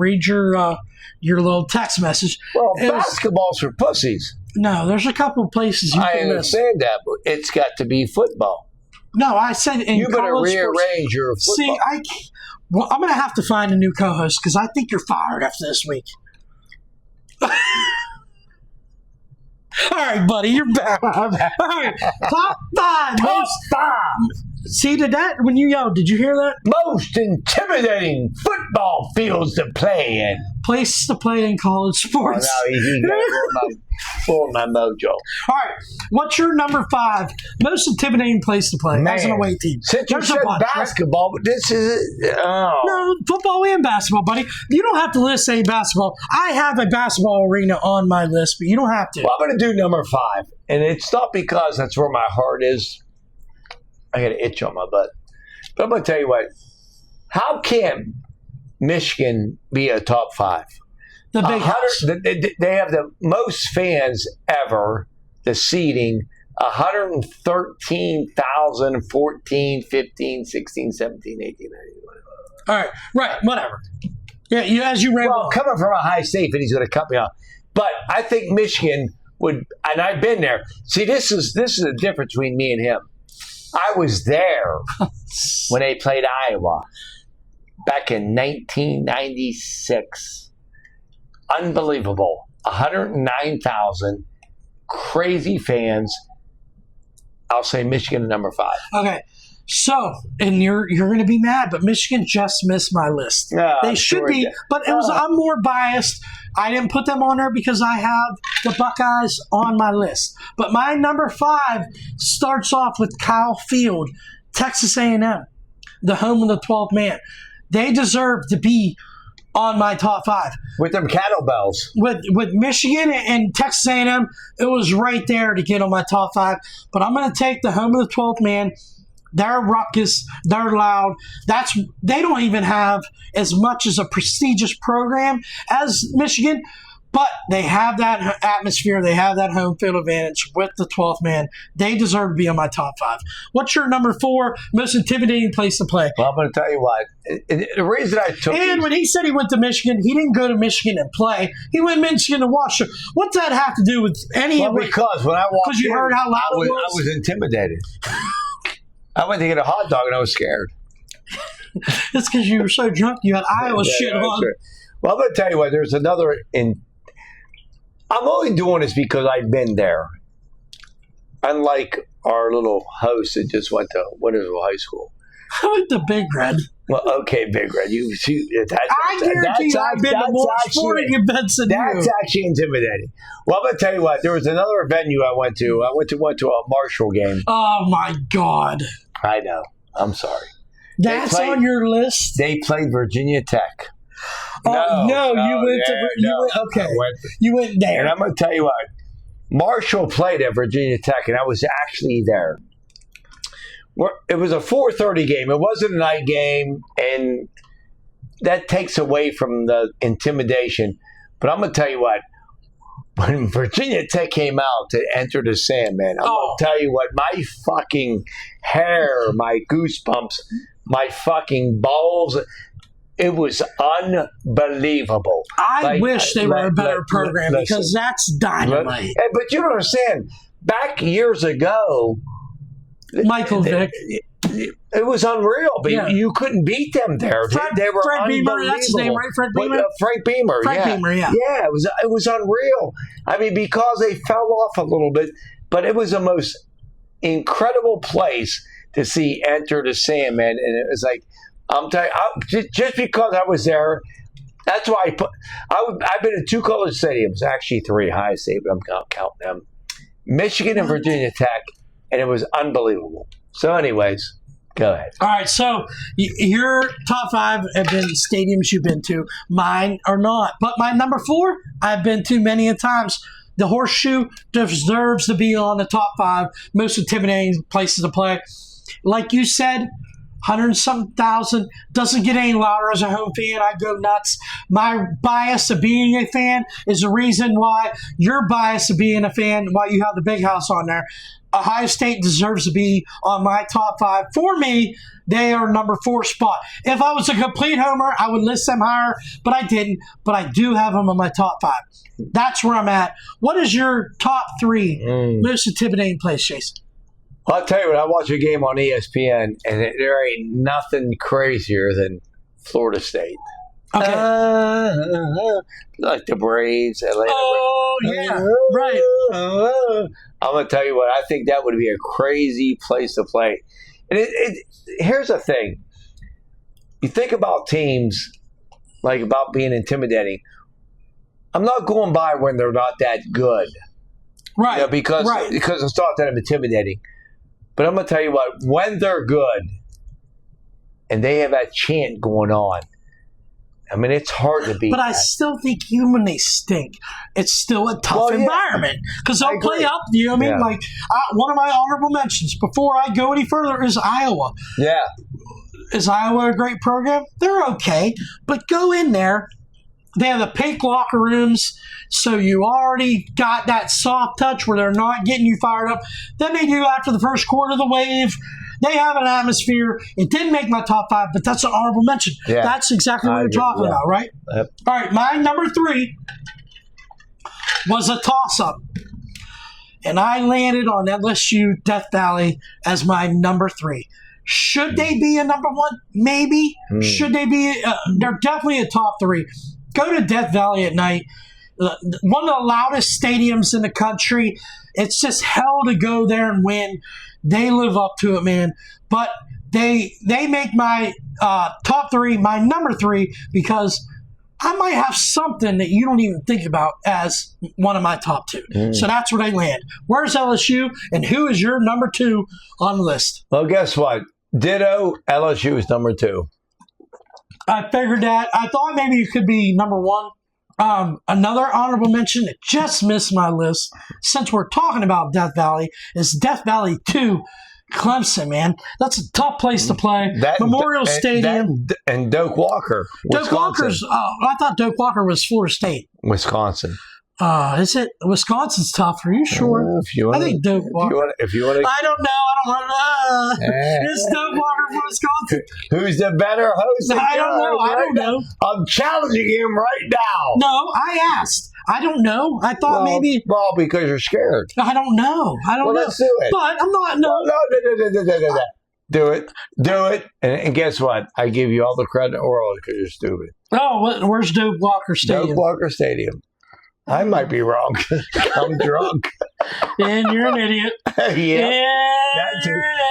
little text message. Well, It was- basketball's for pussies. No, there's a couple places you I can miss. understand that, but it's got to be football. No, I said in You better college sports. rearrange your football. See, well, I'm going to have to find a new co-host because I think you're fired after this week. All right, buddy, you're back. All right, top 5. Top 5 See, did that when you yelled? Did you hear that? most intimidating football fields to play in. Places to play in college Oh, sports. no, he got full my mojo. All right, what's your number 5 most intimidating place to play as an Man, away team? Since you There's a said bunch, right? basketball, but this is No, football and basketball, buddy. You don't have to list any basketball. I have a basketball arena on my list, but you don't have to. Well, I'm going to do number 5, and it's not because that's where my heart is. I got an itch on my butt. But I'm going to tell you what. How can Michigan be a top 5? The big house. They have the most fans ever, the seating, 113,000, 14, 15, 16, 17, 18, 19. All right, right, whatever. Yeah, you as you ramble. Well, coming from a high state, and he's going to cut me off. But I think Michigan would, and I've been there. See, this is the difference between me and him. I was there when they played Iowa back in 1996. Unbelievable. 109,000 crazy fans. I'll say Michigan number 5. Okay, so and you're going to be mad, but Michigan just missed my list. Yeah, they I'm should sure be, it did. but it was I'm more biased. I didn't put them on there because I have the Buckeyes on my list. But my number 5 starts off with Kyle Field, Texas A&M, the home of the 12th man. They deserve to be on my top 5. With them kettlebells. With Michigan and Texas A&M, it was right there to get on my top 5. But I'm going to take the home of the 12th man. They're ruckus. They're loud. They don't even have as much as a prestigious program as Michigan, but they have that atmosphere. They have that home field advantage with the 12th man. They deserve to be on my top 5. What's your number 4 most intimidating place to play? Well, I'm going to tell you what. The reason I took And when he said he went to Michigan, he didn't go to Michigan and play. He went to Michigan to watch. What's that have to do with any well, of it? because when I walked Because you in, heard how loud I it was, was? I was intimidated. I went to get a hot dog and I was scared. It's because you were so drunk you had Iowa Yeah, shit that's on. right. Well, I'm going to tell you what. There's another. I'm only doing this because I've been there. Unlike our little host that just went to Wintersville High School. I went to Big Red. Well, okay, Big Red. I guarantee you I've been to more sporting events than That's you. actually intimidating. Well, I'm going to tell you what. There was another venue I went to. I went to a Marshall game. Oh, my God. I know. I'm sorry. That's played- on your list? They played Virginia Tech. Oh, no, you went to... I went- You went there. And I'm going to tell you what. Marshall played at Virginia Tech, and I was actually there. It was a 4:30 game. It wasn't a night game, and that takes away from the intimidation. But I'm going to tell you what. When Virginia Tech came out to enter the Sandman, I'm going to tell you what. My fucking hair, my goosebumps, my fucking balls, it was unbelievable. I wish they were a better program because that's dynamite. But you don't understand. Back years ago, Michael Vick. It was unreal, but you couldn't beat them there. They were Fred Beamer, unbelievable. that's his name, right? Fred Beamer? Frank Beamer, Beamer, yeah. Yeah, it was unreal. I mean, because they fell off a little bit, but it was the most incredible place to see Enter the Sandman, and it was like, I'm telling you, just because I was there, that's why I've been in 2 college stadiums, actually 3, Ohio State, but I'm not counting them. Michigan and Virginia Tech, and it was unbelievable. So anyways, go ahead. All right, so your top 5 have been stadiums you've been to. Mine are not. But my number 4, I've been to many a times. The Horseshoe deserves to be on the top 5 most intimidating places to play. Like you said, 100-something thousand. Doesn't get any louder as a home fan. I go nuts. My bias of being a fan is the reason why your bias of being a fan, why you have the big house on there. Ohio State deserves to be on my top 5. For me, they are number 4 spot. If I was a complete homer, I would list them higher, but I didn't. But I do have them on my top 5. That's where I'm at. What is your top 3 most intimidating place, Jason? Well, I'll tell you what, I watch a game on ESPN, and there ain't nothing crazier than Florida State. Okay. Like the Braves, Atlanta. Oh, yeah, right. I'm going to tell you what, I think that would be a crazy place to play. And here's the thing. You think about teams, like about being intimidating. I'm not going by when they're not that good. Right. You know, because it's not that intimidating. But I'm going to tell you what, when they're good and they have that chant going on, I mean, it's hard to beat. But that. I still think even when they stink, it's still a tough environment because they'll play up. You know what I mean? Like one of my honorable mentions before I go any further is Iowa. Yeah. Is Iowa a great program? They're okay, but go in there. They have the pink locker rooms, so you already got that soft touch where they're not getting you fired up. Then they do after the first quarter of the wave. They have an atmosphere. It didn't make my top 5, but that's an honorable mention. Yeah. That's exactly what we're talking about, right? Yep. All right, my number 3 was a toss-up. And I landed on LSU Death Valley as my number 3. Should they be a number 1? Maybe. Should they be? They're definitely a top 3. Go to Death Valley at night. One of the loudest stadiums in the country. It's just hell to go there and win. They live up to it, man. But they make my top 3, my number 3, because I might have something that you don't even think about as one of my top 2. So that's where they land. Where's LSU, and who is your number 2 on the list? Well, guess what? Ditto, LSU is number 2. I figured that. I thought maybe it could be number 1. Another honorable mention that just missed my list, since we're talking about Death Valley, is Death Valley 2, Clemson, man. That's a tough place to play. Memorial Stadium. And Doak Walker, Wisconsin. Doak Walker's, I thought Doak Walker was Florida State. Wisconsin. Is it? Wisconsin's tough. Are you sure? I think Doak Walker. If you want to. I don't know. It's Doak Walker from Wisconsin. Who's the better host? I don't know. I'm challenging him right now. No, I asked. I don't know. I thought maybe. Well, because you're scared. I don't know. Well, let's do it. But I'm not. No. Do it. And guess what? I give you all the credit in the world because you're stupid. Oh, where's Doak Walker Stadium? Doak Walker Stadium. I might be wrong. I'm drunk. And you're an idiot. Yeah.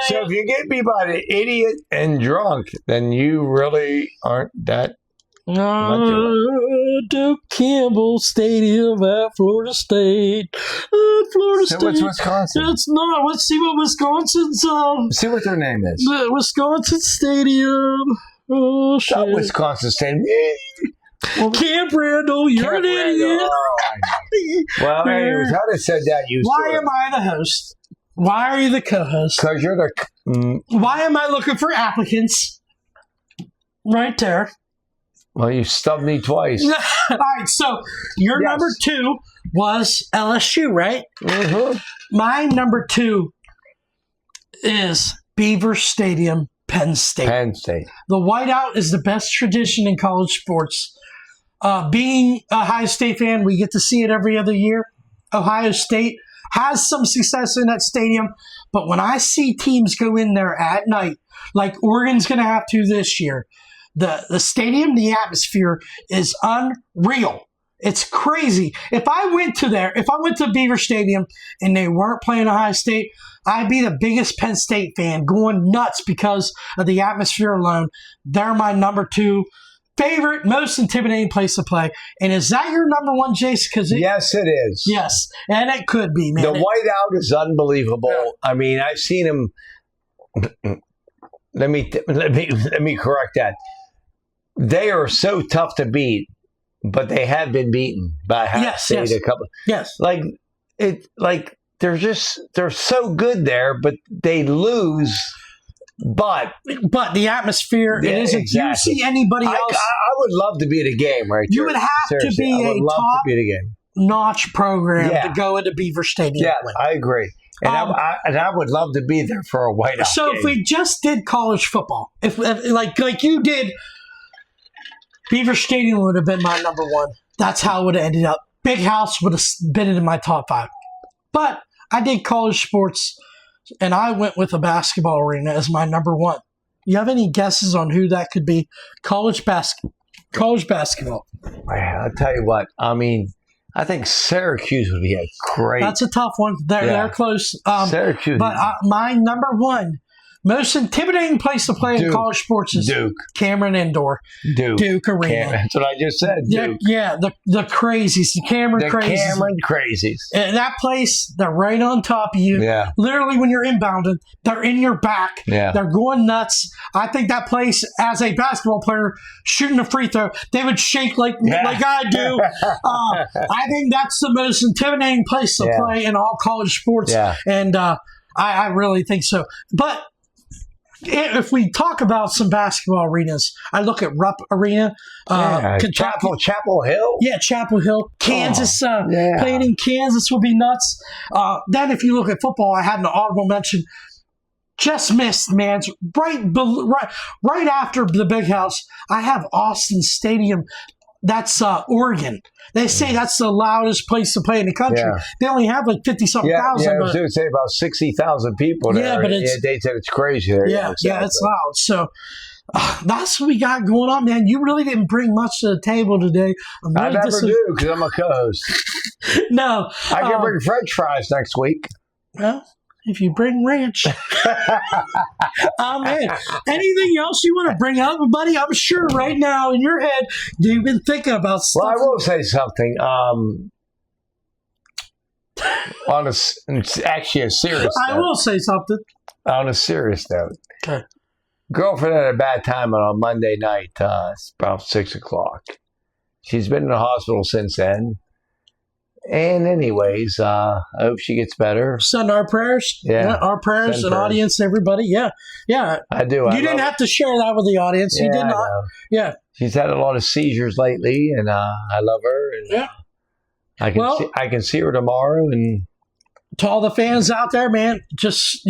So if you get beat by an idiot and drunk, then you really aren't that. Duke Campbell Stadium at Florida State. Florida So State. what's Wisconsin? It's not. Let's see what Wisconsin's See what their name is. the Wisconsin Stadium. Oh shit! Not Wisconsin State. Camp Randall, you're an idiot. Well, anyways, how they said that you. Why am I the host? Why are you the co-host? Because you're the. Why am I looking for applicants? Right there. Well, you stubbed me twice. All right, so your Yes. number 2 was LSU, right? Mm-hmm. My number 2 is Beaver Stadium, Penn State. Penn State. The whiteout is the best tradition in college sports. Being a Ohio State fan, we get to see it every other year. Ohio State has some success in that stadium, but when I see teams go in there at night, like Oregon's going to have to this year, the stadium, the atmosphere is unreal. It's crazy. If I went to Beaver Stadium and they weren't playing Ohio State, I'd be the biggest Penn State fan going nuts because of the atmosphere alone. They're my number 2 favorite, most intimidating place to play. And is that your number 1, Jace? Yes, it is. Yes, and it could be, man. The whiteout is unbelievable. Yeah. I mean, I've seen him. Let me correct that. They are so tough to beat, but they have been beaten by Ohio State a couple. Yes. Like they're so good there, but they lose. But the atmosphere, Yeah, it isn't. exactly. You see anybody else? I would love to be at a game right You there. would have to Seriously, be I would a love top to be at a game. notch program Yeah. to go into Beaver Stadium. Yeah, with. I agree. And I would love to be there for a whiteout So game. if we just did college football, if like you did, Beaver Stadium would have been my number 1. That's how it would have ended up. Big House would have been in my top 5. But I did college sports, and I went with a basketball arena as my number 1. You have any guesses on who that could be? College basketball. Man, I'll tell you what. I mean, I think Syracuse would be a great. That's a tough one. They're close. Syracuse. But my number 1 most intimidating place to play in Duke. college sports is Duke. Cameron Indoor, Duke Arena. That's what I just said. Duke. Yeah, the crazies, the Cameron The crazies. Cameron Crazies. And that place, they're right on top of you. Yeah. Literally, when you're inbounded, they're in your back. Yeah. They're going nuts. I think that place, as a basketball player shooting a free throw, they would shake like I do. I think that's the most intimidating place to play in all college sports. Yeah. And I really think so. But if we talk about some basketball arenas, I look at Rupp Arena, Kentucky. Chapel Hill. Yeah, Chapel Hill, Kansas. yeah. Playing in Kansas would be nuts. Then, if you look at football, I had an honorable mention. Just missed, man. It's right after the Big House, I have Austin Stadium. That's Oregon. They say that's the loudest place to play in the country. Yeah. They only have like 50-something thousand. Yeah, I was going to say about 60,000 people there. Yeah, but they said it's crazy there. Yeah, it's loud. So that's what we got going on, man. You really didn't bring much to the table today. I never do because I'm a co-host. No. I can bring French fries next week. Well, if you bring ranch. Man, anything else you want to bring up, buddy? I'm sure right now in your head you've been thinking about stuff. Well, I will say something. It's actually a serious note. I will say something. On a serious note. Okay. Girlfriend had a bad time on a Monday night. It's about 6 o'clock. She's been in the hospital since then. And anyways, I hope she gets better. Send our prayers. Yeah. Our prayers Send and prayers. Audience, everybody. Yeah. I do. You didn't have to share that with the audience. You did I not. know. Yeah. She's had a lot of seizures lately, and I love her. And, Yeah. I can see her tomorrow, and To all the fans out there, man, just,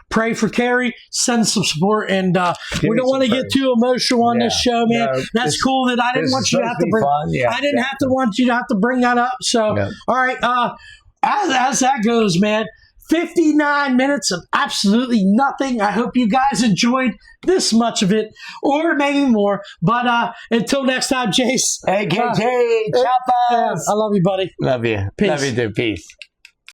pray for Carrie, send some support, and we don't want to get too emotional on this show, man. No, That's cool that I didn't want you to have to bring. I didn't have to want you to have to bring that up. So, all right, as that goes, man. 59 minutes of absolutely nothing. I hope you guys enjoyed this much of it, or maybe more. But until next time, Jace. hey, KJ, I love you, buddy. Love you. Peace. Love you too. Peace.